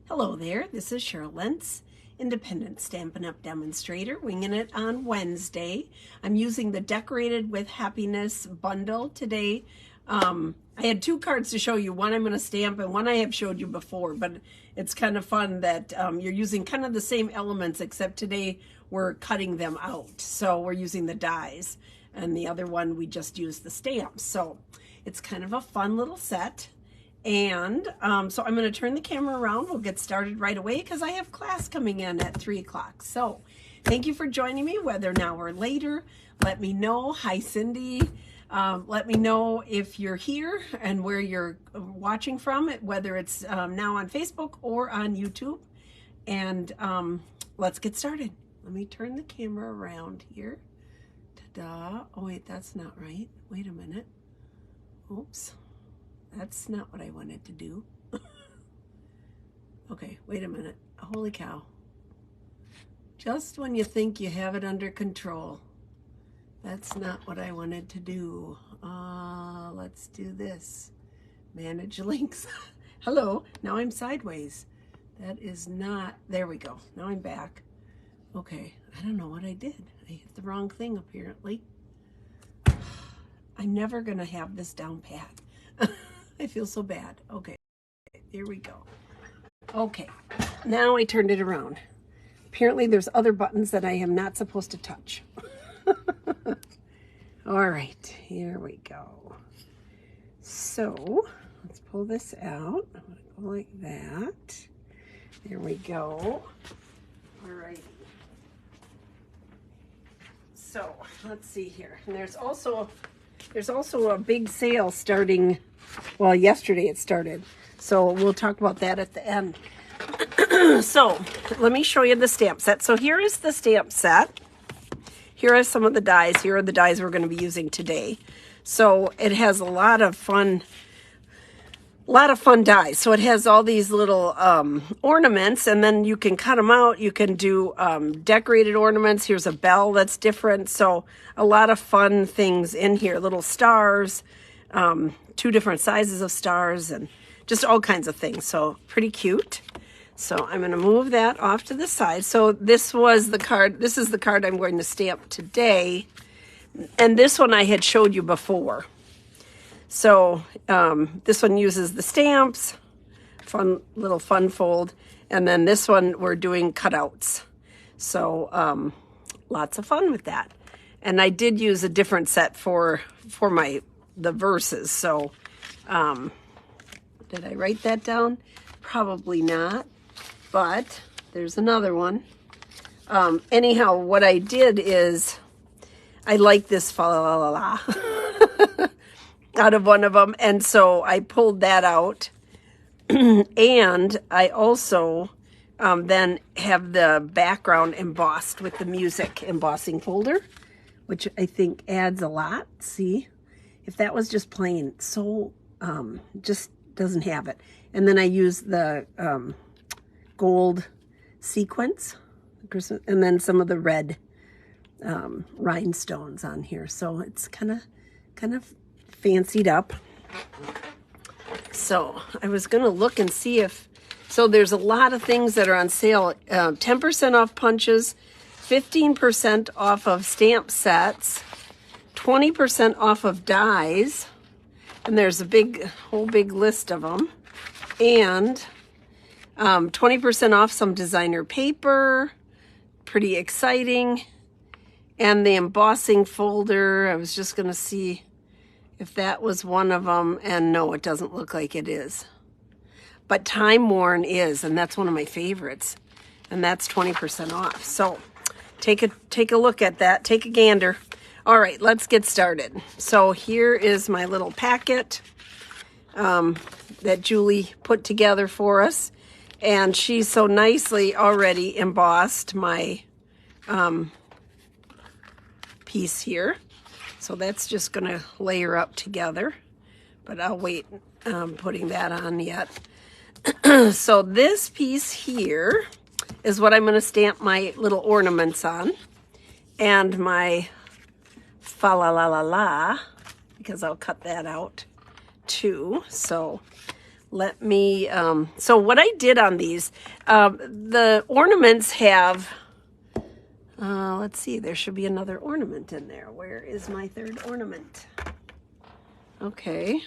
Hello there, this is Cheryl Lentz, Independent Stampin' Up! Demonstrator, winging it on Wednesday. I'm using the Decorated with Happiness bundle today. I had two cards to show you. One I'm going to stamp and one I have showed you before, but it's kind of fun that you're using kind of the same elements, except today we're cutting them out. So we're using the dies, and the other one we just used the stamps. So it's kind of a fun little set. And so I'm going to turn the camera around. We'll get started right away because I have class coming in at 3 o'clock. So thank you for joining me, whether now or later. Let me know. Hi, Cindy. Let me know if you're here and where you're watching from, whether it's now on Facebook or on YouTube. And let's get started. Let me turn the camera around here. Ta-da. Oh, wait, that's not right. Wait a minute. Oops. That's not what I wanted to do. Okay, wait a minute. Holy cow. Just when you think you have it under control. That's not what I wanted to do. Let's do this. Manage links. Hello, now I'm sideways. That is not, there we go. Now I'm back. Okay, I don't know what I did. I hit the wrong thing apparently. I'm never gonna have this down pat. I feel so bad. Okay, there we go. Okay, now I turned it around. Apparently there's other buttons that I am not supposed to touch. All right, here we go. So let's pull this out. I'm gonna go like that. There we go. All right. So let's see here. And there's also a big sale starting. Well, yesterday it started, so we'll talk about that at the end. So let me show you the stamp set. So here is the stamp set. Here are some of the dies. Here are the dies we're going to be using today. So it has a lot of fun dies. So it has all these little ornaments, and then you can cut them out. You can do decorated ornaments. Here's a bell that's different. So a lot of fun things in here. Little stars, two different sizes of stars, and just all kinds of things. So pretty cute. So I'm going to move that off to the side. So this was the card. This is the card I'm going to stamp today. And this one I had showed you before. So this one uses the stamps, little fun fold. And then this one we're doing cutouts. So lots of fun with that. And I did use a different set for the verses. So did I write that down? Probably not. But there's another one. Anyhow, what I did is I like this fa la la la out of one of them, and so I pulled that out. And I also then have the background embossed with the music embossing folder, which I think adds a lot. See, if that was just plain, so just doesn't have it. And then I use the gold sequins, and then some of the red rhinestones on here. So it's kind of fancied up. So I was going to look and see if, so there's a lot of things that are on sale. 10% off punches, 15% off of stamp sets, 20% off of dies, and there's a whole big list of them, and 20% off some designer paper, pretty exciting, and the embossing folder. I was just going to see if that was one of them, and no, it doesn't look like it is. But Time Worn is, and that's one of my favorites, and that's 20% off. So take a look at that, take a gander. All right, let's get started. So here is my little packet that Julie put together for us. And she so nicely already embossed my piece here. So that's just going to layer up together. But I'll wait putting that on yet. So this piece here is what I'm going to stamp my little ornaments on. And my fa la la la la, because I'll cut that out too. So let me, so what I did on these, the ornaments have, let's see, there should be another ornament in there. Where is my third ornament? Okay.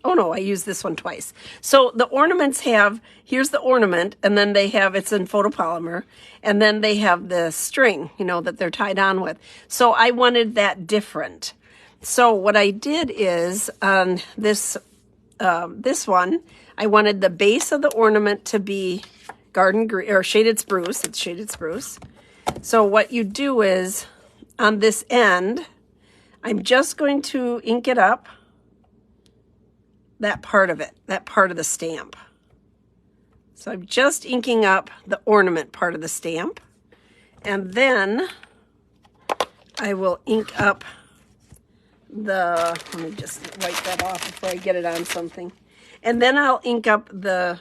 Oh no, I used this one twice. So the ornaments have, here's the ornament, and then they have, it's in photopolymer, and then they have the string, you know, that they're tied on with. So I wanted that different. So what I did is on this one, I wanted the base of the ornament to be garden green or shaded spruce. It's shaded spruce. So what you do is on this end, I'm just going to ink it up. That part of it, that part of the stamp. So I'm just inking up the ornament part of the stamp. And then I will ink up the, let me just wipe that off before I get it on something. And then I'll ink up the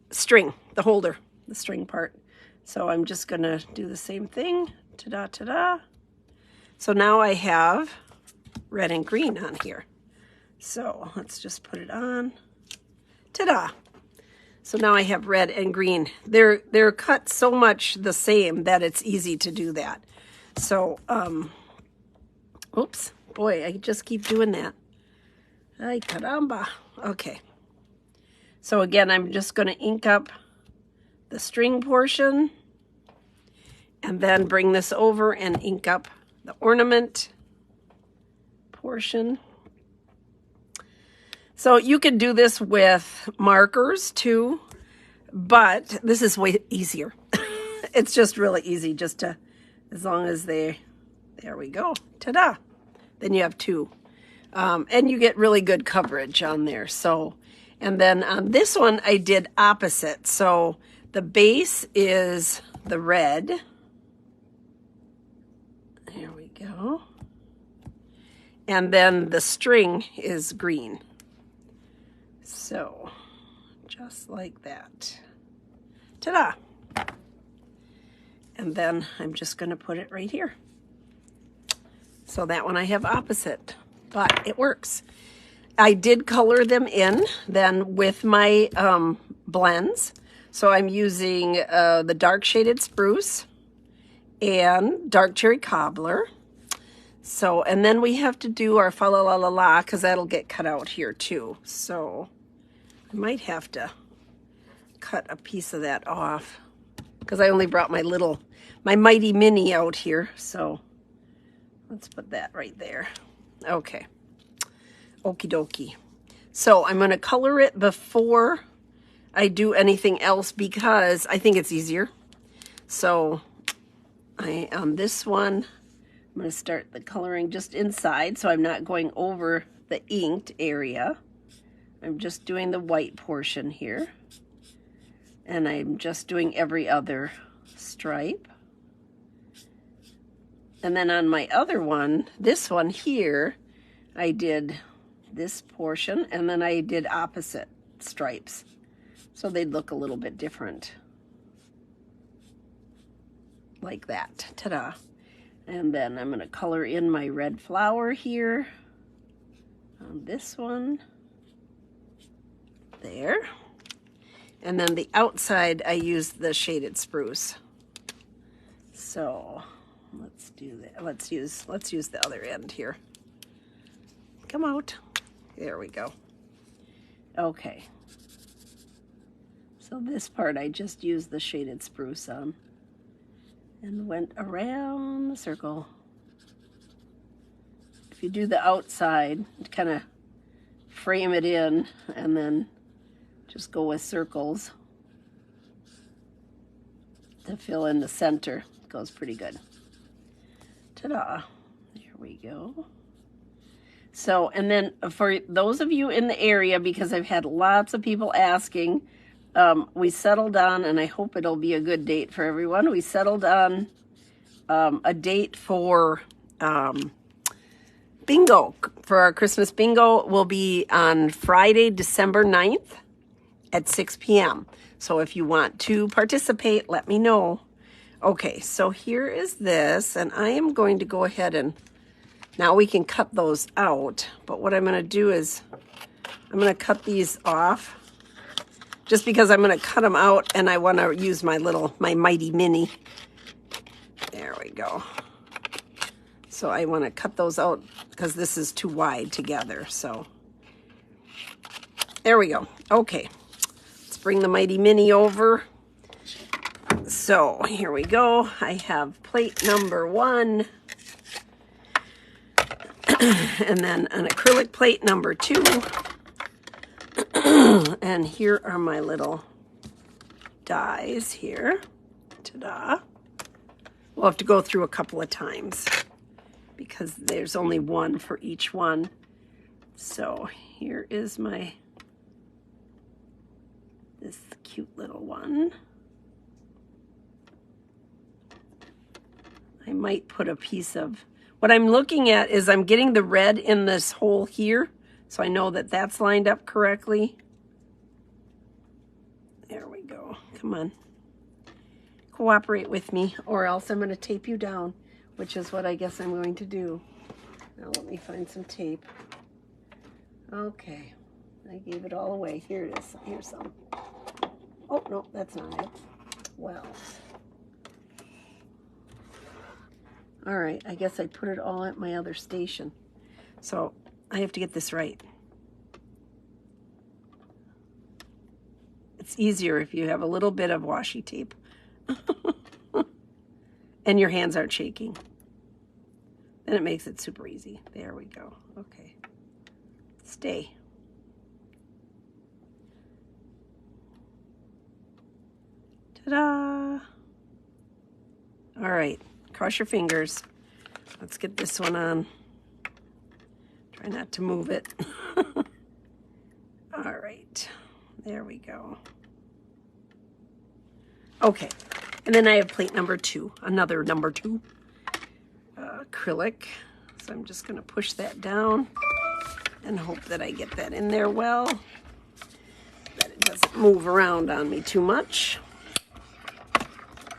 string, the holder, the string part. So I'm just gonna do the same thing, ta-da, ta-da. So now I have red and green on here. So let's just put it on. Ta-da! So now I have red and green. They're cut so much the same that it's easy to do that. So, oops, boy, I just keep doing that. Ay, caramba. Okay. So again, I'm just going to ink up the string portion and then bring this over and ink up the ornament portion. So you can do this with markers too, but this is way easier. It's just really easy just to, as long as there we go, ta-da. Then you have two. And you get really good coverage on there. So, and then on this one, I did opposite. So the base is the red. There we go. And then the string is green. So, just like that. Ta-da! And then I'm just going to put it right here. So that one I have opposite, but it works. I did color them in then with my blends. So I'm using the dark shaded spruce and dark cherry cobbler. So, and then we have to do our fa la la la la because that'll get cut out here too. So I might have to cut a piece of that off because I only brought my mighty mini out here. So let's put that right there. Okay. Okie dokie. So I'm going to color it before I do anything else because I think it's easier. So on this one, I'm going to start the coloring just inside so I'm not going over the inked area. I'm just doing the white portion here. And I'm just doing every other stripe. And then on my other one, this one here, I did this portion and then I did opposite stripes. So they'd look a little bit different. Like that. Ta-da. And then I'm going to color in my red flower here on this one. There. And then the outside I used the shaded spruce. So let's do that. Let's use the other end here. Come out. There we go. Okay. So this part I just used the shaded spruce on and went around the circle. If you do the outside, kind of frame it in and then just go with circles to fill in the center. It goes pretty good. Ta-da. Here we go. So, and then for those of you in the area, because I've had lots of people asking, we settled on, and I hope it'll be a good date for everyone, we settled on a date for bingo. For our Christmas bingo will be on Friday, December 9th at 6 p.m. So if you want to participate, let me know. Okay, so here is this, and I am going to go ahead and, now we can cut those out, but what I'm going to do is I'm going to cut these off just because I'm going to cut them out and I want to use my Mighty Mini. There we go. So I want to cut those out because this is too wide together. So there we go. Okay. Let's bring the Mighty Mini over. So here we go. I have plate number 1. And then an acrylic plate number 2. And here are my little dies here. Ta-da. We'll have to go through a couple of times because there's only one for each one. So here is this cute little one. I might put a piece of, what I'm looking at is I'm getting the red in this hole here, so I know that that's lined up correctly. There we go. Come on. Cooperate with me, or else I'm going to tape you down, which is what I guess I'm going to do. Now let me find some tape. Okay. I gave it all away. Here it is. Here's some. Oh, no, that's not it. Well. All right, I guess I put it all at my other station. So I have to get this right. It's easier if you have a little bit of washi tape. And your hands aren't shaking. Then it makes it super easy. There we go. Okay. Stay. Ta-da! All right. Cross your fingers. Let's get this one on. Try not to move it. All right. There we go. Okay. And then I have plate number 2, another number 2 acrylic. So I'm just going to push that down and hope that I get that in there well, that it doesn't move around on me too much.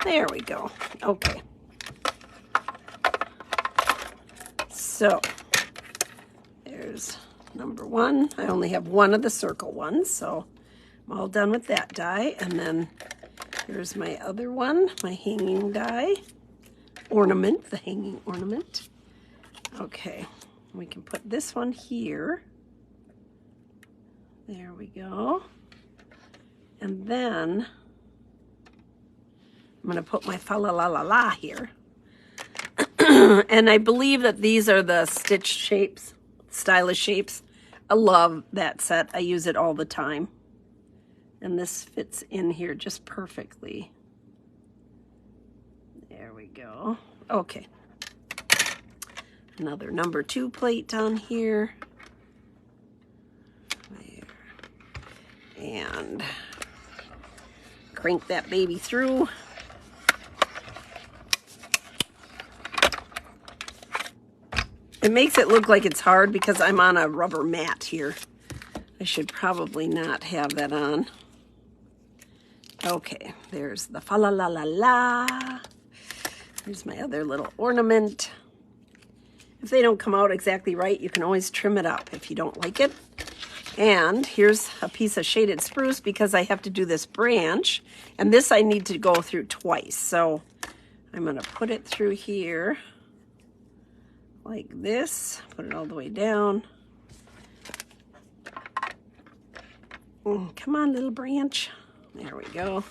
There we go. Okay. So there's number 1. I only have one of the circle ones, so I'm all done with that die. And then here's my other one, my hanging die ornament, the hanging ornament. Okay, we can put this one here. There we go. And then I'm going to put my fa la la la la here. And I believe that these are the stitch shapes, stylish shapes. I love that set. I use it all the time. And this fits in here just perfectly. There we go. Okay. Another number 2 plate on here. There. And crank that baby through. It makes it look like it's hard because I'm on a rubber mat here. I should probably not have that on. Okay, there's the fa la la la la. Here's my other little ornament. If they don't come out exactly right, you can always trim it up if you don't like it. And here's a piece of shaded spruce because I have to do this branch. And this I need to go through twice. So I'm going to put it through here like this. Put it all the way down. Come on, little branch. There we go.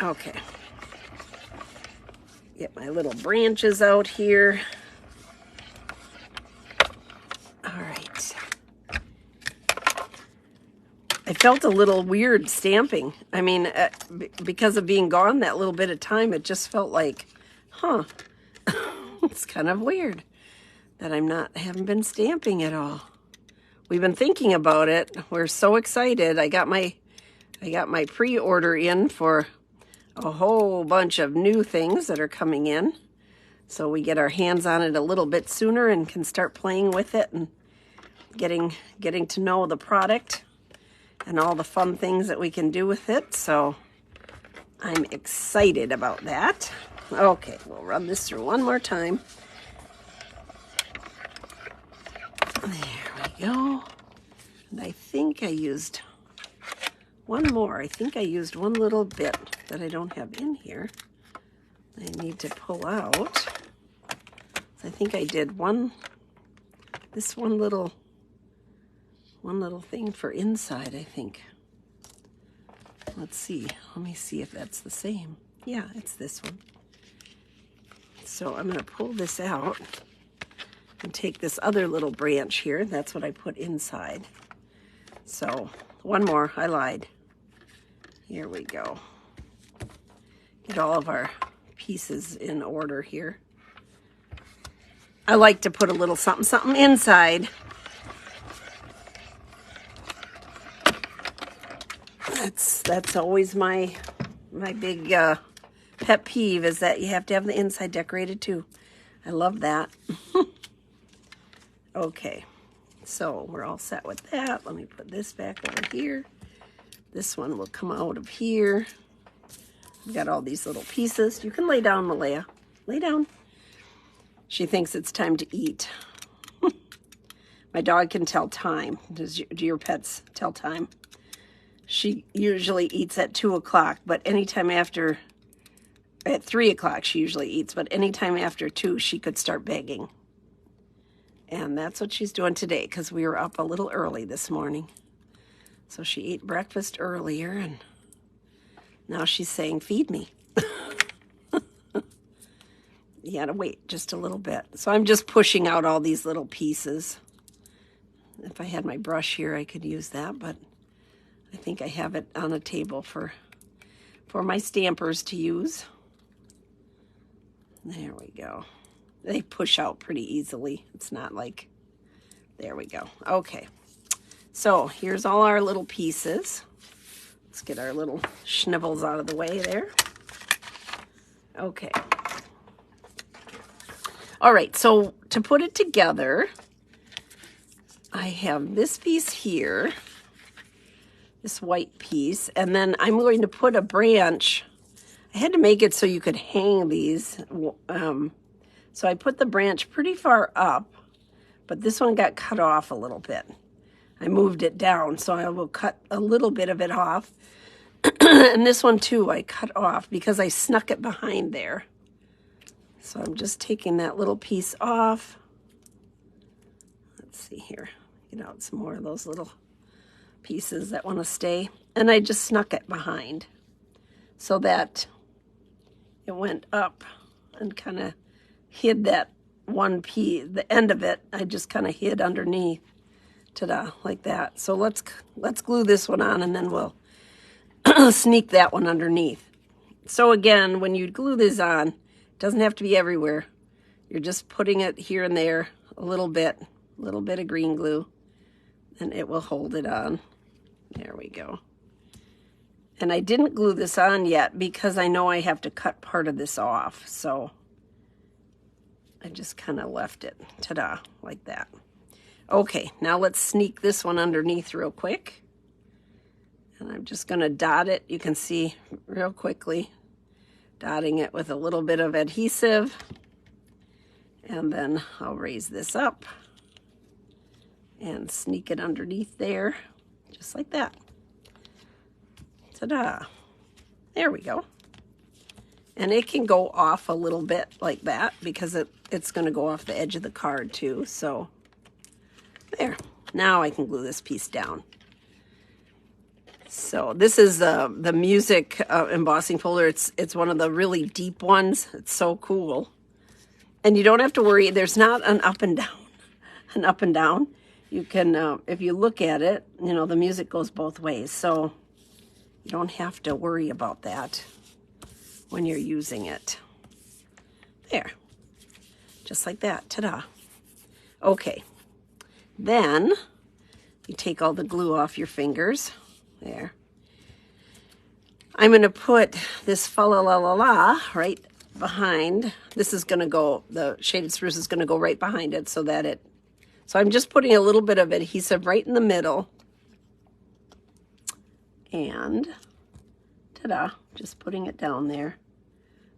Okay. Get my little branches out here. All right. I felt a little weird stamping. I mean, because of being gone that little bit of time, it just felt like, huh, it's kind of weird that haven't been stamping at all. We've been thinking about it. We're so excited. I got my pre-order in for a whole bunch of new things that are coming in. So we get our hands on it a little bit sooner and can start playing with it and getting to know the product and all the fun things that we can do with it. So I'm excited about that. Okay, we'll run this through one more time. There we go. And I think I used one more. I think I used one little bit that I don't have in here. I need to pull out. I think I did this one little thing for inside, I think. Let's see. Let me see if that's the same. Yeah, it's this one. So I'm going to pull this out and take this other little branch here. That's what I put inside. So one more. I lied. Here we go. Get all of our pieces in order here. I like to put a little something something inside. That's always my big pet peeve, is that you have to have the inside decorated too. I love that. Okay, so we're all set with that. Let me put this back over here. This one will come out of here. I've got all these little pieces. You can lay down, Malaya. Lay down. She thinks it's time to eat. My dog can tell time. Do your pets tell time? She usually eats at 2 o'clock, but anytime after, at 3 o'clock she usually eats, but anytime after 2 she could start begging. And that's what she's doing today, because we were up a little early this morning. So she ate breakfast earlier, and now she's saying, feed me. You gotta wait just a little bit. So I'm just pushing out all these little pieces. If I had my brush here, I could use that, but I think I have it on a table for my stampers to use. There we go. They push out pretty easily. It's not like, there we go. Okay, so here's all our little pieces. Let's get our little schnibbles out of the way there. Okay. All right, so to put it together, I have this piece here, this white piece, and then I'm going to put a branch. I had to make it so you could hang these. So I put the branch pretty far up, but this one got cut off a little bit. I moved it down, so I will cut a little bit of it off. And this one too, I cut off because I snuck it behind there. So I'm just taking that little piece off. Let's see here. Get out some more of those little pieces that want to stay. And I just snuck it behind so that it went up and kind of hid that one piece, the end of it. I just kind of hid underneath. Ta-da, like that. So let's glue this one on, and then we'll sneak that one underneath. So again, when you glue this on, it doesn't have to be everywhere. You're just putting it here and there, a little bit of green glue, and it will hold it on. There we go. And I didn't glue this on yet because I know I have to cut part of this off. So I just kind of left it, ta-da, like that. Okay, now let's sneak this one underneath real quick. And I'm just going to dot it. You can see real quickly, dotting it with a little bit of adhesive. And then I'll raise this up and sneak it underneath there, just like that. Ta-da. There we go. And it can go off a little bit like that because it's going to go off the edge of the card too. So there. Now I can glue this piece down. So this is the music embossing folder. It's one of the really deep ones. It's so cool. And you don't have to worry. There's not an up and down. An up and down. You can, if you look at it, you know, the music goes both ways. So you don't have to worry about that when you're using it. There. Just like that. Ta-da. Okay. Then you take all the glue off your fingers. There. I'm going to put this fa la la la la right behind. This is going to go, the shaded spruce is going to go right behind it so that it, so I'm just putting a little bit of adhesive right in the middle. And ta-da, just putting it down there.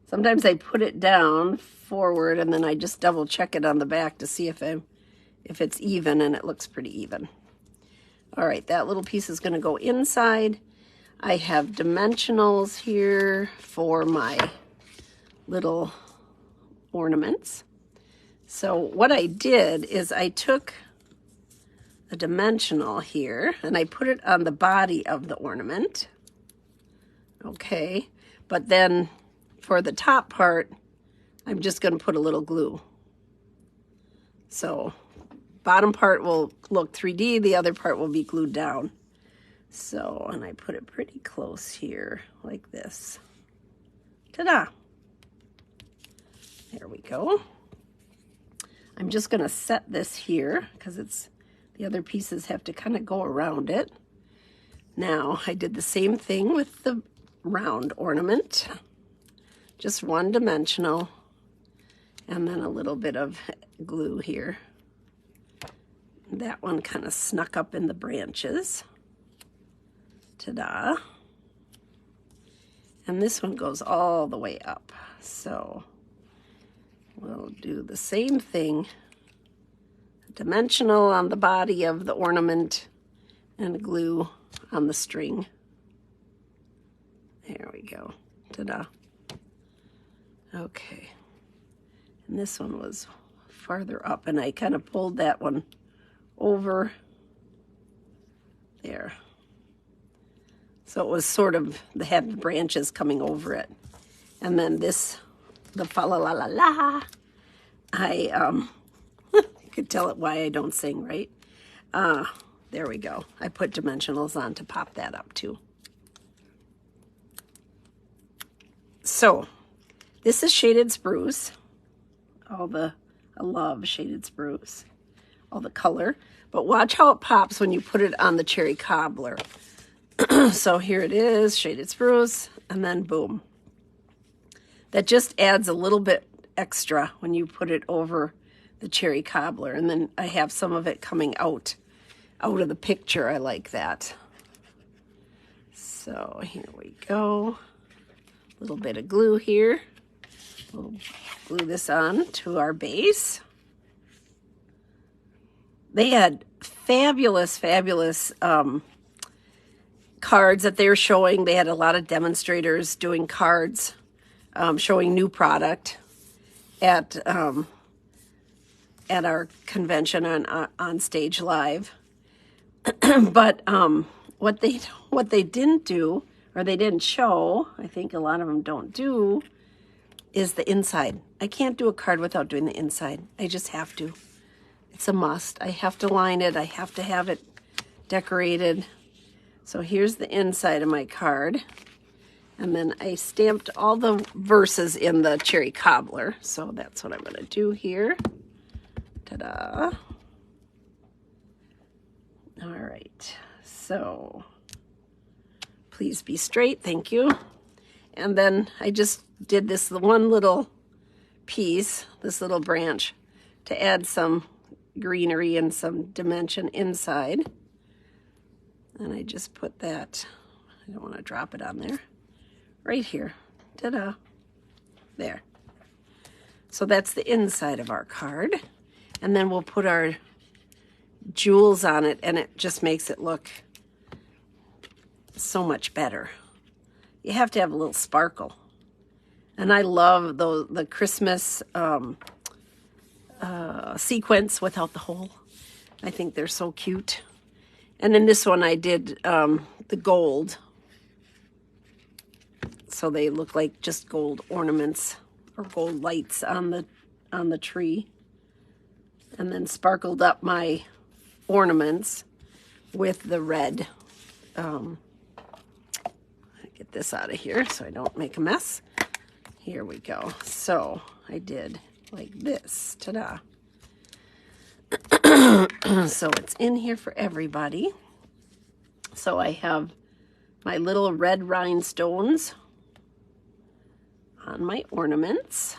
Sometimes I put it down forward and then I just double check it on the back to see if if it's even, and it looks pretty even. All right, that little piece is going to go inside. I have dimensionals here for my little ornaments. So what I did is I took a dimensional here and I put it on the body of the ornament. Okay, but then for the top part, I'm just going to put a little glue. So bottom part will look 3D, the other part will be glued down. So, and I put it pretty close here, like this. Ta-da! There we go. I'm just going to set this here because it's the other pieces have to kind of go around it. Now, I did the same thing with the round ornament. Just one dimensional and then a little bit of glue here. That one kind of snuck up in the branches. Ta-da. And this one goes all the way up. So we'll do the same thing. Dimensional on the body of the ornament and glue on the string. There we go. Ta-da. Okay. And this one was farther up, and I kind of pulled that one over there. So it was sort of, they had the branches coming over it. And then this, the fa la la la la, you could tell it why I don't sing, right? There we go. I put dimensionals on to pop that up too. So this is shaded spruce. I love shaded spruce, all the color. But watch how it pops when you put it on the cherry cobbler. So here it is, shaded spruce, and then boom. That just adds a little bit extra when you put it over the cherry cobbler. And then I have some of it coming out of the picture. I like that. So here we go. A little bit of glue here. We'll glue this on to our base. They had fabulous, fabulous cards that they were showing. They had a lot of demonstrators doing cards, showing new product at our convention on Stage Live. But what they didn't do, or they didn't show, I think a lot of them don't do, is the inside. I can't do a card without doing the inside. I just have to. It's a must. I have to line it. I have to have it decorated. So here's the inside of my card. And then I stamped all the verses in the cherry cobbler. So that's what I'm going to do here. Ta-da. All right. So please be straight. Thank you. And then I just did this one little piece, this little branch, to add some greenery and some dimension inside. And I just put that, I don't want to drop it on there, right here. Ta-da. There. So that's the inside of our card. And then we'll put our jewels on it, and it just makes it look so much better. You have to have a little sparkle. And I love the Christmas sequence without the hole. I think they're so cute. And in this one I did the gold. So they look like just gold ornaments or gold lights on the tree. And then sparkled up my ornaments with the red. Get this out of here so I don't make a mess. Here we go. So I did like this. Ta-da. So it's in here for everybody. So I have my little red rhinestones on my ornaments.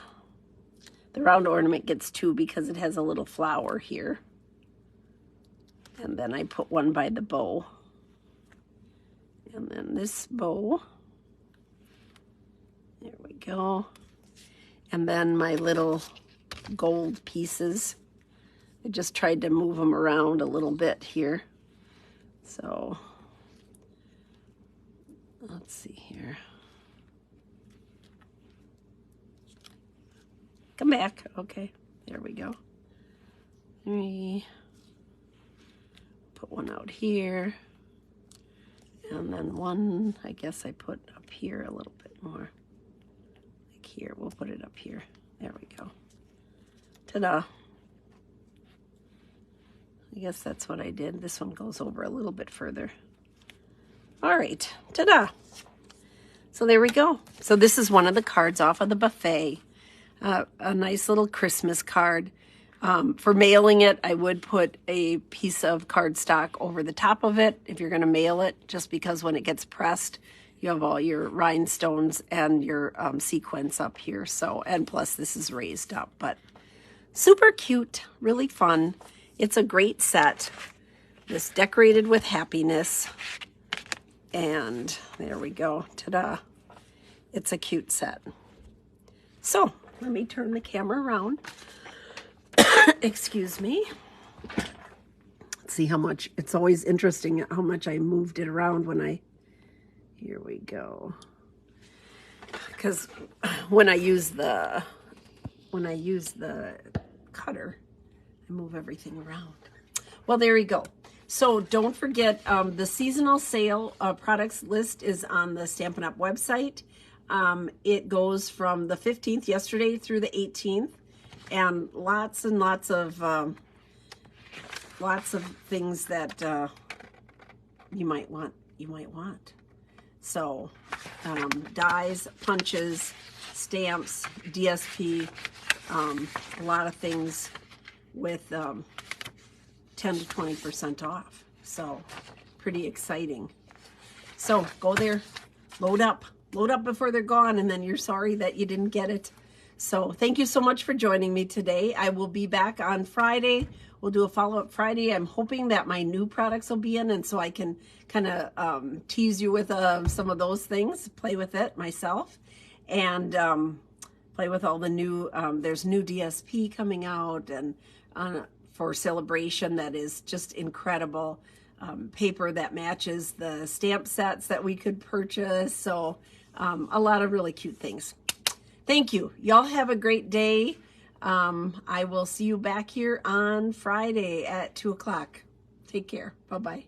The round ornament gets two because it has a little flower here. And then I put one by the bow. And then this bow. There we go. And then my little gold pieces I just tried to move them around a little bit here. So let's see here. Come back. Okay, there we go. Let me put one out here. And then one, I guess I put up here a little bit more. Like here, we'll put it up here. There we go. Ta-da. I guess that's what I did. This one goes over a little bit further. All right, ta-da. So there we go. So this is one of the cards off of the buffet. A nice little Christmas card. For mailing it, I would put a piece of cardstock over the top of it if you're going to mail it, just because when it gets pressed, you have all your rhinestones and your sequins up here. So, and plus this is raised up, but super cute, really fun. It's a great set. This Decorated with Happiness. And there we go. Ta-da. It's a cute set. So let me turn the camera around. Excuse me. Let's see how much. It's always interesting how much I moved it around when I. Here we go. Because when I use the cutter, I move everything around. Well, there you go. So don't forget, the seasonal sale products list is on the Stampin' Up! Website. It goes from the 15th, yesterday, through the 18th, and lots of things that you might want. So dies, punches, stamps, DSP, a lot of things with 10 to 20% off. So pretty exciting. So go there, load up before they're gone, and then you're sorry that you didn't get it. So thank you so much for joining me today. I will be back on Friday. We'll do a follow-up Friday. I'm hoping that my new products will be in, and so I can kind of tease you with some of those things, play with it myself, and play with all the new, there's new DSP coming out, and for celebration that is just incredible. Paper that matches the stamp sets that we could purchase. So a lot of really cute things. Thank you. Y'all have a great day. I will see you back here on Friday at 2 o'clock. Take care. Bye-bye.